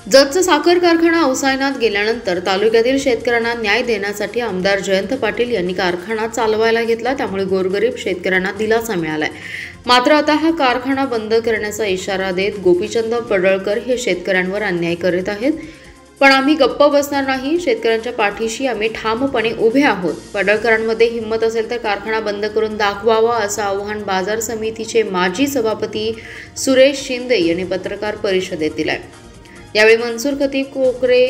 जतचा साखर कारखाना अवसायनात गेल्यानंतर तालुक्यातील शेतकऱ्यांना न्याय देण्यासाठी आमदार जयंत पाटील यांनी कारखाना चालवायला घेतला। त्यामुळे गोरगरीब शेतकऱ्यांना दिलासा मिळालाय। मात्र आता हा कारखाना बंद करण्याचा इशारा देत गोपीचंद पडळकर हे शेतकऱ्यांवर अन्याय करीत आहेत। पण आम्ही गप्प बसणार नाही, शेतकऱ्यांच्या पाठीशी आम्ही ठामपणे उभे आहोत। पडळकरांमध्ये हिंमत असेल तर कारखाना बंद करून दाखवावा असं आवाहन बाजार समितीचे माजी सभापती सुरेश शिंदे यांनी पत्रकार परिषदेत दिलंय। यावेळी मनसूर खतीब कोकरे,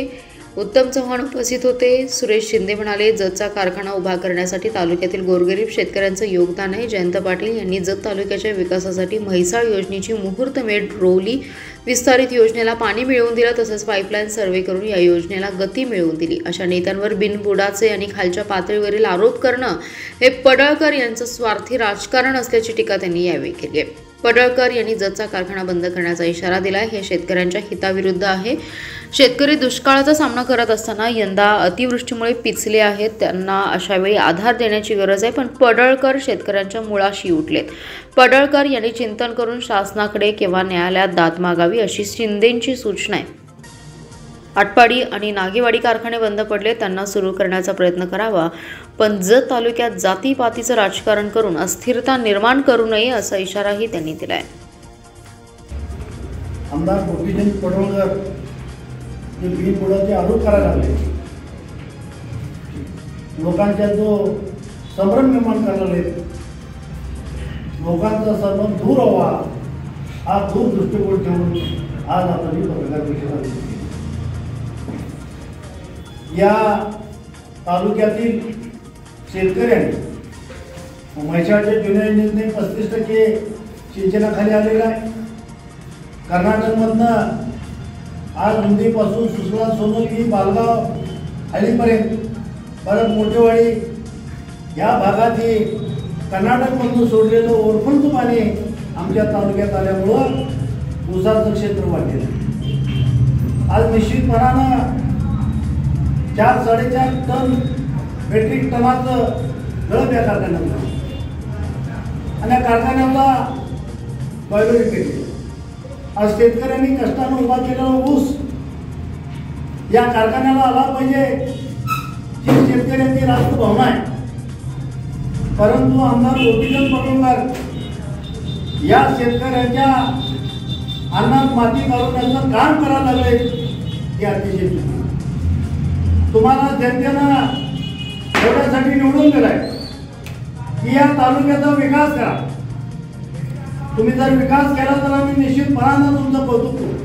उत्तम चव्हाण उपस्थित होते। सुरेश शिंदे म्हणाले, जतचा कारखाना उभा करण्यासाठी तालुक्यातील गोरगरीब शेतकऱ्यांचं योगदान आहे। जयंत पाटील यांनी जत तालुक्याच्या विकासासाठी म्हैसाळ योजनेची मुहूर्तमेढ रोवली, विस्तारित योजनेला पाणी मिळवून दिलं, तसंच पाईपलाईन सर्वे करून या योजनेला गती मिळवून दिली। अशा नेत्यांवर बिनबुडाचे आणि खालच्या पातळीवरील आरोप करणं हे पडळकर यांचं स्वार्थी राजकारण असल्याची टीका त्यांनी यावेळी केली आहे। पडळकर यांनी जतचा कारखाना बंद करण्याचा इशारा दिलाय, हे शेतकऱ्यांच्या हिताविरुद्ध आहे। शेतकरी दुष्काळाचा सामना करत असताना यंदा अतिवृष्टीमुळे पिचले आहेत, त्यांना अशावेळी आधार देण्याची गरज आहे। पण पडळकर शेतकऱ्यांच्या मुळाशी उठलेत। पडळकर यांनी चिंतन करून शासनाकडे किंवा न्यायालयात दाद मागावी अशी शिंदेंची सूचना आहे। आटपाडी आणि नागेवाडी कारखाने बंद पडले, त्यांना सुरू करण्याचा प्रयत्न करावा, पण जत तालुक्यात जातीपातीचं राजकारण करून अस्थिरता निर्माण करू नये असा इशाराही त्यांनी दिलाय। आमदार गोपीचंद पडळकर जे बिनबुडाचे आरोप करायला लागले, लोकांच्या जो संभ्रम निर्माण करायला लागले, लोकांचा संभ्रम दूर व्हावा हा दूर दृष्टिकोन ठेवून आज आपण ही पत्रकार परिषद या तालुक्यातील शेतकऱ्यांनी म्हैसाळच्या जुन्या योजनेने 35% सिंचनाखाली आलेला आहे। कर्नाटकमधनं आज रुंदीपासून सुसला सोनोली बालगाव हळीपर्यंत परत मोठेवाडी या भागात हे कर्नाटकमधून सोडलेलं ओरफणचं पाणी आमच्या तालुक्यात आल्यामुळं ऊसाचं क्षेत्र वाढलेलं। आज निश्चितपणानं 4-4.5 टन मेट्रिक टनाचं गळप या कारखान्याला आणि या कारखान्याला बळकटी केली। आज शेतकऱ्यांनी कष्टानं उभा केलेला ऊस या कारखान्याला आला पाहिजे, जी शेतकऱ्यांची रास्त भावना आहे। परंतु आमदार गोपीचंद पडळकर या शेतकऱ्यांच्या अन्नात माती घालून काम करायला लागले, हे अतिशय चुकीचे। तुम्हाला जनतेनं एवढ्यासाठी निवडून दिलाय की या तालुक्याचा विकास करा। तुम्ही जर विकास केला तर आम्ही निश्चितपणानं तुमचं कौतुक करू,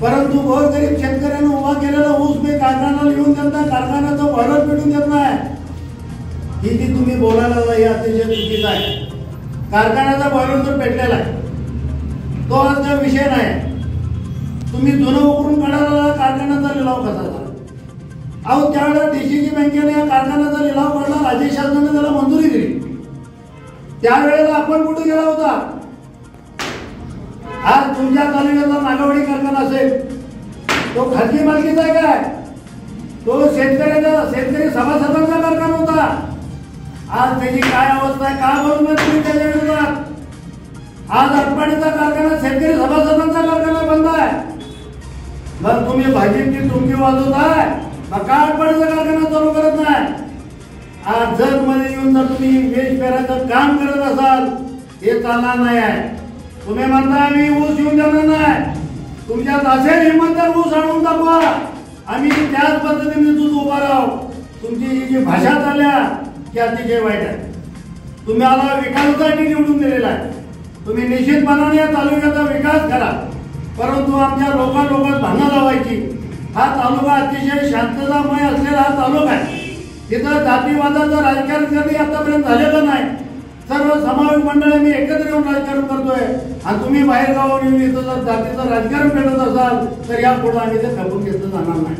परंतु गोरगरीब शेतकऱ्यांना उभा केलेला ऊस मी कारखान्याला लिहून देत नाही, कारखान्याचं बॉयलर पेटून देत नाही, ही जी तुम्ही बोलायला लागला हे अतिशय चुकीचं आहे। कारखान्याचा बॉयलर जर पेटलेला आहे तो आज विषय नाही। तुम्ही जुनं उकरून काढायला कारखान्याचा लिलाव कसा झाला? अहो त्यावेळेला डीसीसी बँकेने या कारखान्याचा लिलाव काढला, राज्य शासनाने त्याला मंजुरी दिली। त्यावेळेला आपण कुठे गेला होता? आज तुमच्या तालुक्याचा नागेवाडी कारखाना असेल तो खाजगी मालकीचा आहे काय? तो शेतकरी सभासदांचा कारखाना होता। आज त्याची काय अवस्था आहे? का बोलून तुम्ही त्याच्या विरोधात? आज आटपाडीचा कारखाना शेतकरी सभासदांचा कारखाना बंद आहे, मग तुम्ही भाजपची तुमची वाजवताय, का आटपाडीचा कारखाना चालू करत नाही? आज जत मध्ये येऊन जर तुम्ही वेश पेरायचं काम करत असाल हे चालणार नाही आहे। तुम्ही म्हणता आम्ही ऊस येऊन देणार नाही, तुमच्यात असेल हिंमत तर ऊस आणून दाखवा, आम्ही त्याच पद्धतीने दूध उभा राहू। तुमची जी भाषा चालल्या ती अतिशय वाईट आहे। तुम्ही आला विकासासाठी निवडून दिलेला आहे, तुम्ही निश्चितपणाने या तालुक्याचा विकास करा, परंतु आमच्या लोकांत भांडणं लावायची। हा तालुका अतिशय शांततामय असलेला हा तालुका आहे, तिथं जातीवादाचं राजकारण कधी आतापर्यंत झालेलं नाही। सर्व समावेश मंडळ आम्ही एकत्र येऊन राजकारण करतोय आणि तुम्ही बाहेर गावावर येऊन इथं जर जातीचं राजकारण पेटत असाल तर यापुढे आम्ही ते खपून घेतलं जाणार नाही।